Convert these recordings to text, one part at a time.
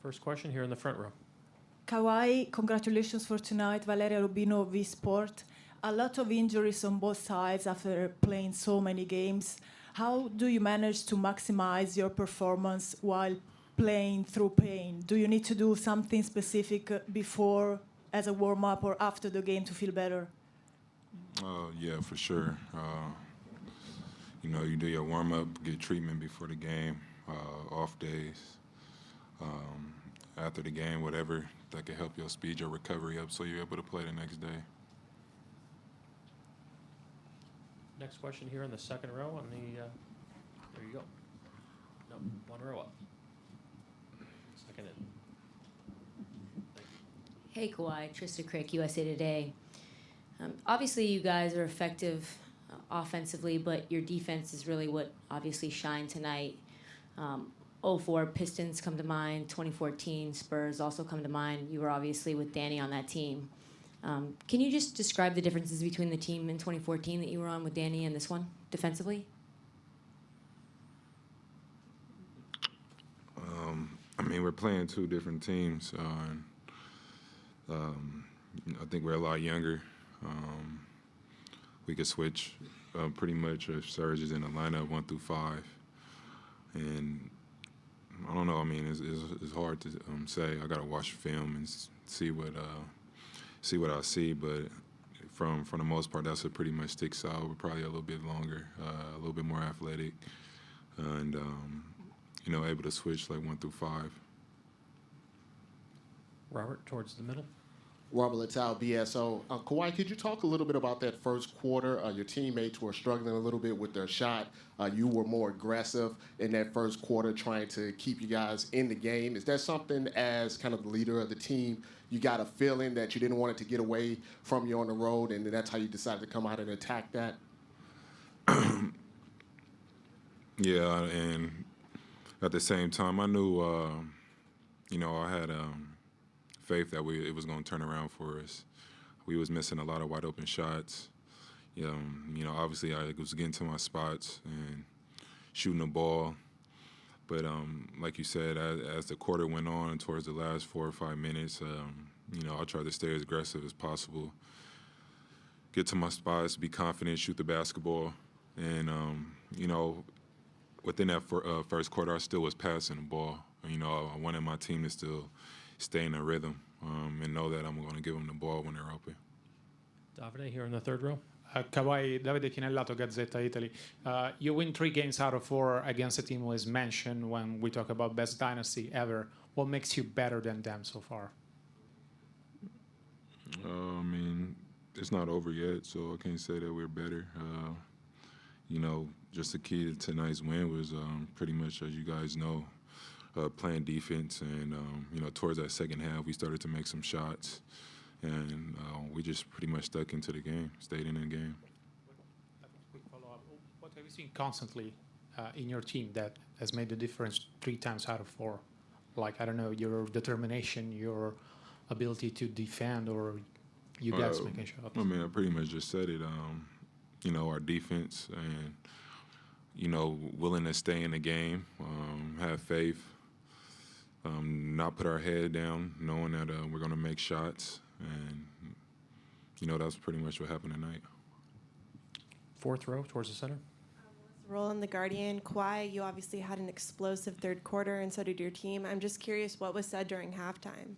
First question here in the front row. Kawhi, congratulations for tonight. Valeria Rubino, V-Sport. A lot of injuries on both sides after playing so many games. How do you manage to maximize your performance while playing through pain? Do you need to do something specific before as a warm-up or after the game to feel better? Yeah, for sure. You do your warm-up, get treatment before the game, off days, after the game, whatever that can help you speed your recovery up so you're able to play the next day. Next question here in the second row on the, there you go. No, one row up. Second in. Hey, Kawhi, Trista Crick, USA Today. Obviously, you guys are effective offensively, but your defense is really what obviously shined tonight. 04 Pistons come to mind, 2014 Spurs also come to mind. You were obviously with Danny on that team. Can you just describe the differences between the team in 2014 that you were on with Danny and this one, defensively? We're playing two different teams. I think we're a lot younger. We could switch pretty much if Serge is in the lineup 1 through 5. And I don't know. It's hard to say. I got to watch film and see what I see. But from the most part, that's what pretty much sticks out. We're probably a little bit longer, a little bit more athletic, and able to switch like 1 through 5. Robert, towards the middle. Robert Littell, BSO. Kawhi, could you talk a little bit about that first quarter? Your teammates were struggling a little bit with their shot. You were more aggressive in that first quarter, trying to keep you guys in the game. Is that something, as kind of the leader of the team, you got a feeling that you didn't want it to get away from you on the road, and that's how you decided to come out and attack that? Yeah, and at the same time, I knew, I had faith that it was going to turn around for us. We was missing a lot of wide open shots. Obviously I was getting to my spots and shooting the ball. But like you said, as the quarter went on towards the last 4 or 5 minutes, I tried to stay as aggressive as possible, get to my spots, be confident, shoot the basketball. And, within that first quarter, I still was passing the ball. I wanted my team to still stay in a rhythm and know that I'm going to give them the ball when they're open. Davide here in the third row. Kawhi, Davide Chinellato, Gazzetta Italy. You win 3 games out of 4 against a team who is mentioned when we talk about best dynasty ever. What makes you better than them so far? It's not over yet, so I can't say that we're better. Just the key to tonight's win was pretty much, as you guys know, playing defense, and towards that second half, we started to make some shots, and we just pretty much stuck into the game, stayed in the game. Quick follow-up. What have you seen constantly in your team that has made the difference 3 times out of 4? Like, I don't know, your determination, your ability to defend, or you guys making shots? I pretty much just said it. Our defense and willing to stay in the game, have faith. Not put our head down, knowing that we're going to make shots. And, that's pretty much what happened tonight. Fourth row towards the center. Roland, The Guardian. Kawhi, you obviously had an explosive third quarter, and so did your team. I'm just curious what was said during halftime.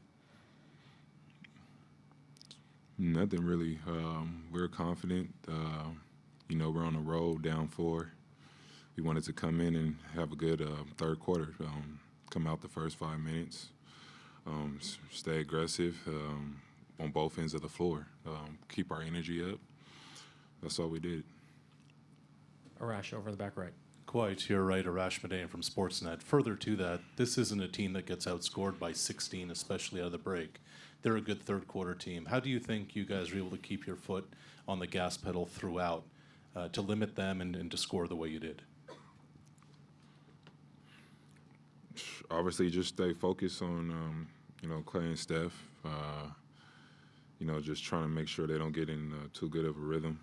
Nothing really. We're confident. We're on the road, down 4. We wanted to come in and have a good third quarter. Come out the first 5 minutes, stay aggressive on both ends of the floor, keep our energy up. That's all we did. Arash over in the back right. Kawhi, to your right, Arash Madain from Sportsnet. Further to that, this isn't a team that gets outscored by 16, especially out of the break. They're a good third quarter team. How do you think you guys are able to keep your foot on the gas pedal throughout to limit them and to score the way you did? Obviously, just stay focused on, Clay and Steph. Just trying to make sure they don't get in too good of a rhythm.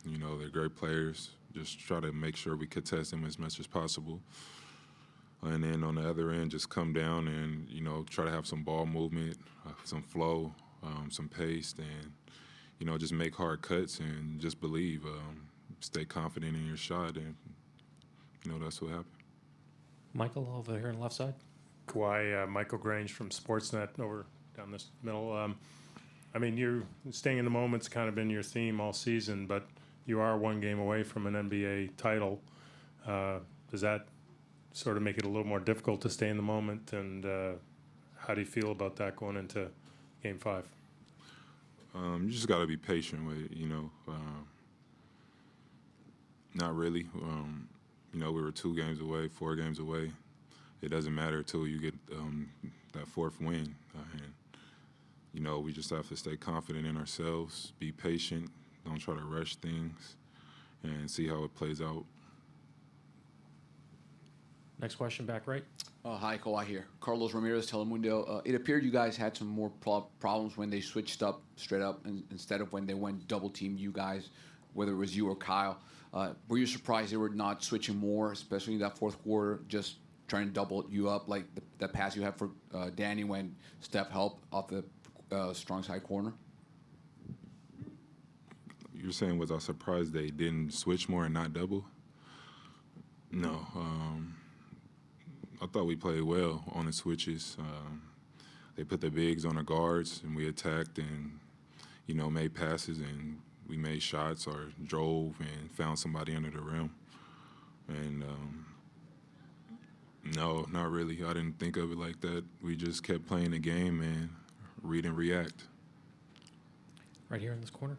They're great players. Just try to make sure we contest them as much as possible. and then on the other end, just come down and, you know, try to have some ball movement, some flow, some pace, and, you know, just make hard cuts and just believe, stay confident in your shot, and, you know, that's what happened. Michael, over here on the left side. Kawhi, Michael Grange from Sportsnet over down this middle. I mean, you're staying in the moment's kind of been your theme all season, but you are one game away from an NBA title. Does that sort of make it a little more difficult to stay in the moment? And how do you feel about that going into Game 5? You just got to be patient with it, you know. Not really. You know, we were 2 games away, 4 games away. It doesn't matter until you get that 4th win. And, you know, we just have to stay confident in ourselves, be patient, don't try to rush things, and see how it plays out. Next question, back right. Hi, Kawhi here. Carlos Ramirez, Telemundo. It appeared you guys had some more problems when they switched up straight up instead of when they went double team you guys, whether it was you or Kyle. Were you surprised they were not switching more, especially in that 4th quarter, just trying to double you up like that pass you had for Danny when Steph helped off the strong side corner? You're saying, was I surprised they didn't switch more and not double? No. I thought we played well on the switches. They put the bigs on the guards, and we attacked and, you know, made passes, and we made shots or drove and found somebody under the rim. And no, not really. I didn't think of it like that. We just kept playing the game and read and react. Right here in this corner.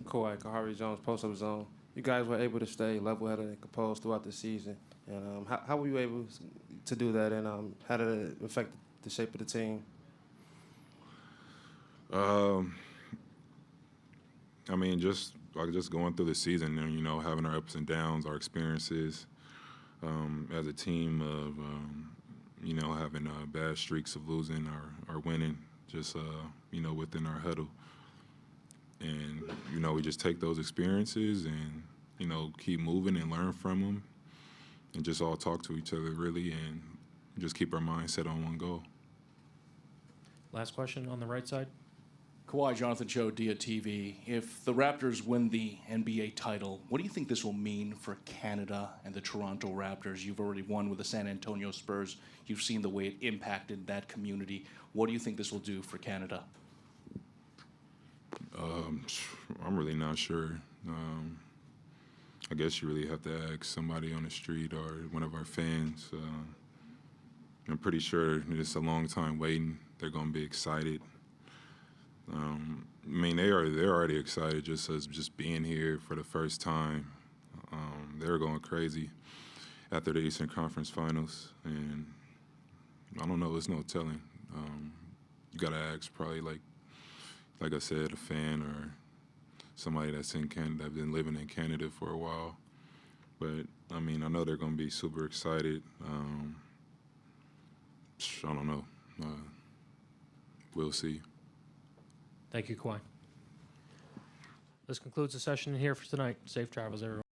Kawhi, Kahari Jones, post-up zone. You guys were able to stay level-headed and composed throughout the season. And how were you able to do that, and how did it affect the shape of the team? I mean, just going through the season and, you know, having our ups and downs, our experiences as a team of, you know, having bad streaks of losing or winning, just, you know, within our huddle. And, you know, we just take those experiences and, you know, keep moving and learn from them and just all talk to each other, really, and just keep our mind set on one goal. Last question on the right side. Kawhi, Jonathan Cho, Dia TV. If the Raptors win the NBA title, what do you think this will mean for Canada and the Toronto Raptors? You've already won with the San Antonio Spurs. You've seen the way it impacted that community. What do you think this will do for Canada? I'm really not sure. I guess you really have to ask somebody on the street or one of our fans. I'm pretty sure it's a long time waiting. They're going to be excited. I mean, they're already excited just as just being here for the first time. They're going crazy after the Eastern Conference Finals, and I don't know. There's no telling. You got to ask probably like I said, a fan or somebody that's in Canada, been living in Canada for a while. But I mean, I know they're going to be super excited. I don't know. We'll see. Thank you, Kawhi. This concludes the session here for tonight. Safe travels, everyone.